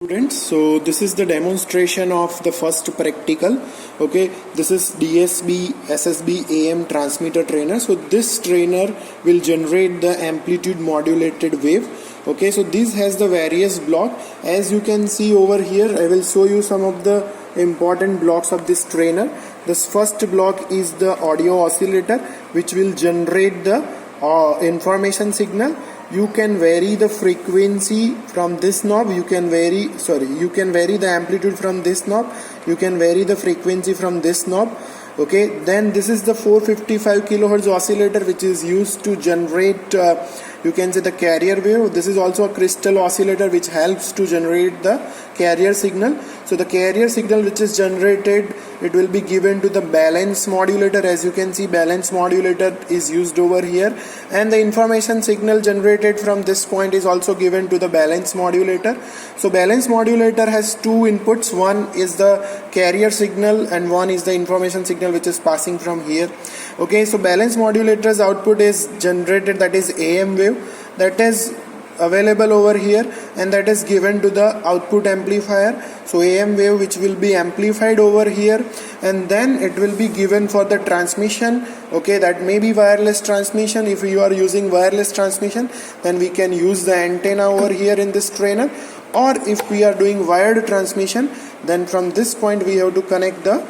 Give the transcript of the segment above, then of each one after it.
Students, so this is the demonstration of the first practical. Okay, this is DSB SSB AM transmitter trainer. So this trainer will generate the amplitude modulated wave. Okay, so this has the various block. As you can see over here, I will show you some of the important blocks of this trainer. This first block is the audio oscillator, which will generate the information signal. You can vary the frequency from this knob, you can vary the amplitude from this knob, you can vary the frequency from this knob. Okay, then this is the 455 kilohertz oscillator, which is used to generate you can say the carrier wave. This is also a crystal oscillator which helps to generate the carrier signal. So the carrier signal which is generated, it will be given to the balance modulator. As you can see, balance modulator is used over here, and the information signal generated from this point is also given to the balance modulator. So balance modulator has two inputs. One is the carrier signal and one is the information signal which is passing from here. Okay, so balance modulator's output is generated, that is AM wave, that is available over here, and that is given to the output amplifier. So AM wave which will be amplified over here, and then it will be given for the transmission. Okay, that may be wireless transmission. If you are using wireless transmission, then we can use the antenna over here in this trainer, or if we are doing wired transmission, then from this point we have to connect the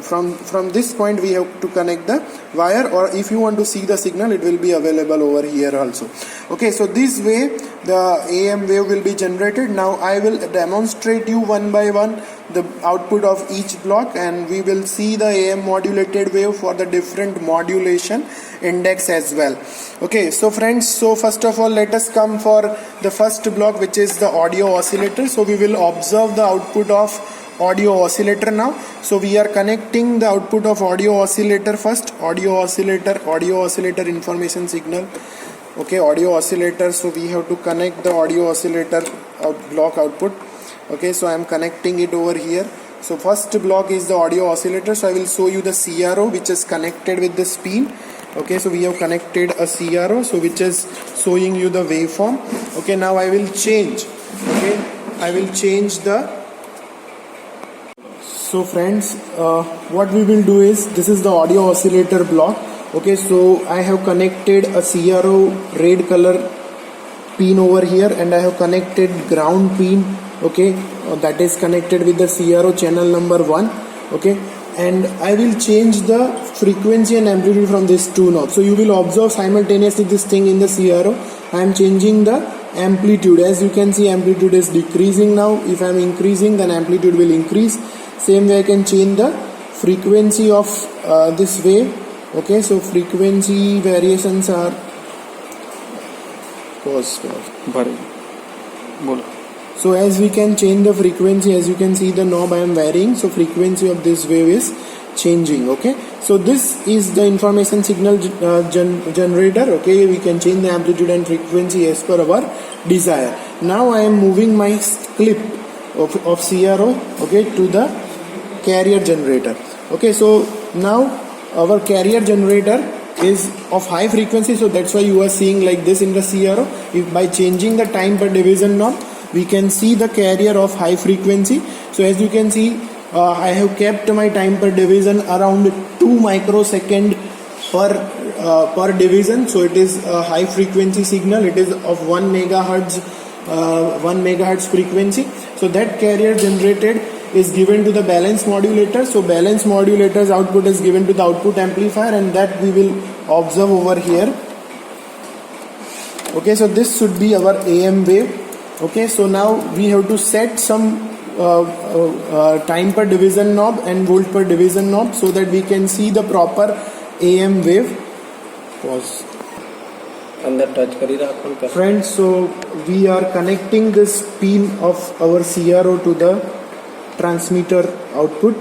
from this point we have to connect the wire, or if you want to see the signal, it will be available over here also. Okay, so this way the AM wave will be generated. Now I will demonstrate you one by one the output of each block, and we will see the AM modulated wave for the different modulation index as well. Okay, so friends, so first of all let us come for the first block, which is the audio oscillator. So we will observe the output of audio oscillator now. So we are connecting the output of audio oscillator first. Audio oscillator information signal. Okay, audio oscillator. So we have to connect the audio oscillator block output. Okay, so I am connecting it over here. So first block is the audio oscillator. So I will show you the CRO which is connected with the pin. Okay, so we have connected a CRO, so which is showing you the waveform. Okay, now I will change. Okay, I will change the. So friends, what we will do is, this is the audio oscillator block. Okay, so I have connected a CRO red color pin over here, and I have connected ground pin. Okay, that is connected with the CRO channel number 1. Okay, and I will change the frequency and amplitude from these two knobs. So you will observe simultaneously this thing in the CRO. I am changing the amplitude. As you can see, amplitude is decreasing now. If I am increasing, then amplitude will increase. Same way I can change the frequency of this wave. Okay, so frequency variations are so as we can change the frequency, as you can see the knob I am varying, so frequency of this wave is changing. Okay, so this is the information signal generator. Okay, we can change the amplitude and frequency as per our desire. Now I am moving my clip of CRO, okay, to the carrier generator. Okay, so now our carrier generator is of high frequency, so that's why you are seeing like this in the CRO. If by changing the time per division knob, we can see the carrier of high frequency. So as you can see, I have kept my time per division around 2 microsecond per division. So it is a high frequency signal. It is of 1 megahertz frequency. So that carrier generated is given to the balance modulator. So balance modulator's output is given to the output amplifier, and that we will observe over here. Okay, so this should be our AM wave. Okay, so now we have to set some time per division knob and volt per division knob, so that we can see the proper AM wave. Pause. Friends, so we are connecting this pin of our CRO to the transmitter output.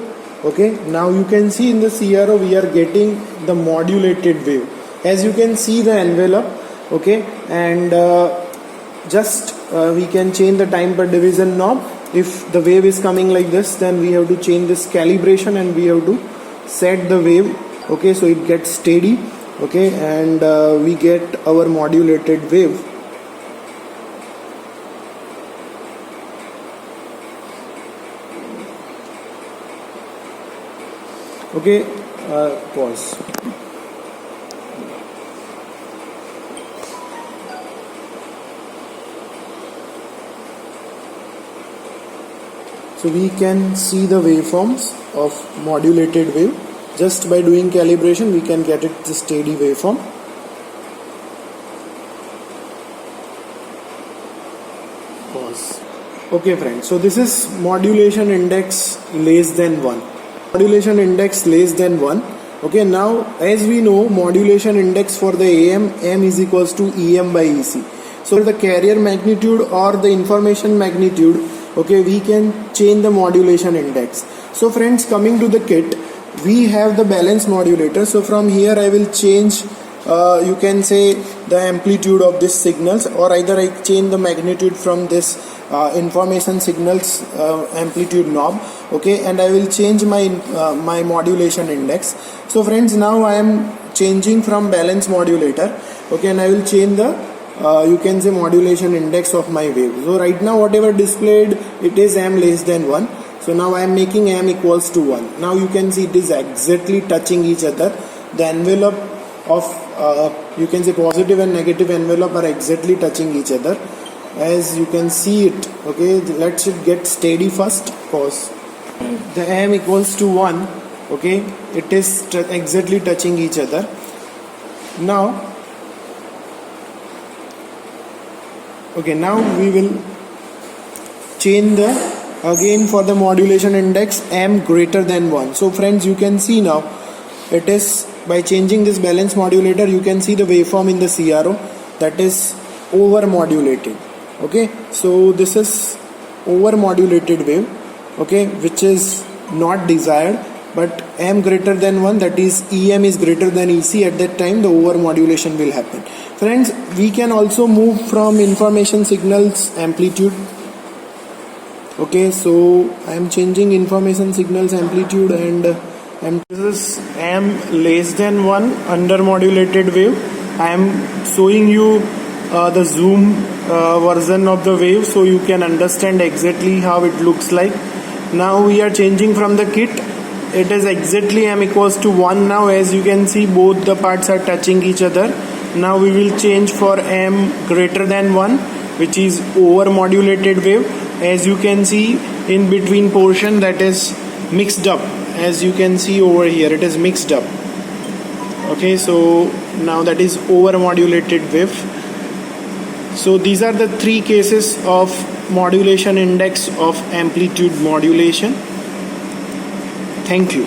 Okay, now you can see in the CRO we are getting the modulated wave. As you can see the envelope. Okay, and we can change the time per division knob. If the wave is coming like this, then we have to change this calibration, and we have to set the wave. Okay, so it gets steady. Okay, and we get our modulated wave. Okay, pause. So we can see the waveforms of modulated wave. Just by doing calibration we can get it the steady waveform. Pause. Okay friends, so this is modulation index less than 1. Modulation index less than 1. Okay, now as we know, modulation index for the AM, M is equals to EM by EC. So the carrier magnitude or the information magnitude, okay, we can change the modulation index. So friends, coming to the kit, we have the balance modulator. So from here I will change, you can say, the amplitude of this signals, or either I change the magnitude from this information signals amplitude knob, okay, and I will change my my modulation index. So friends, now I am changing from balance modulator, okay, and I will change the you can say modulation index of my wave. So right now whatever displayed, it is M less than 1. So now I am making M equals to 1. Now you can see it is exactly touching each other. The envelope of you can say positive and negative envelope are exactly touching each other, as you can see it. Okay, let's get steady first. Pause. The M equals to 1. Okay, it is exactly touching each other. Now we will change the again for the modulation index M greater than 1. So friends, you can see now it is, by changing this balance modulator, you can see the waveform in the CRO, that is over modulated. Okay, so this is over modulated wave, okay, which is not desired. But M greater than 1, that is EM is greater than EC, at that time the over modulation will happen. Friends, we can also move from information signals amplitude. Okay, so I am changing information signals amplitude, and this is M less than 1 under modulated wave. I am showing you the zoom version of the wave, so you can understand exactly how it looks like. Now we are changing from the kit. It is exactly M equals to 1 now. As you can see, both the parts are touching each other. Now we will change for M greater than 1, which is over modulated wave. As you can see, in between portion, that is mixed up. As you can see over here, it is mixed up. Okay, so now that is over modulated wave. So these are the 3 cases of modulation index of amplitude modulation. Thank you.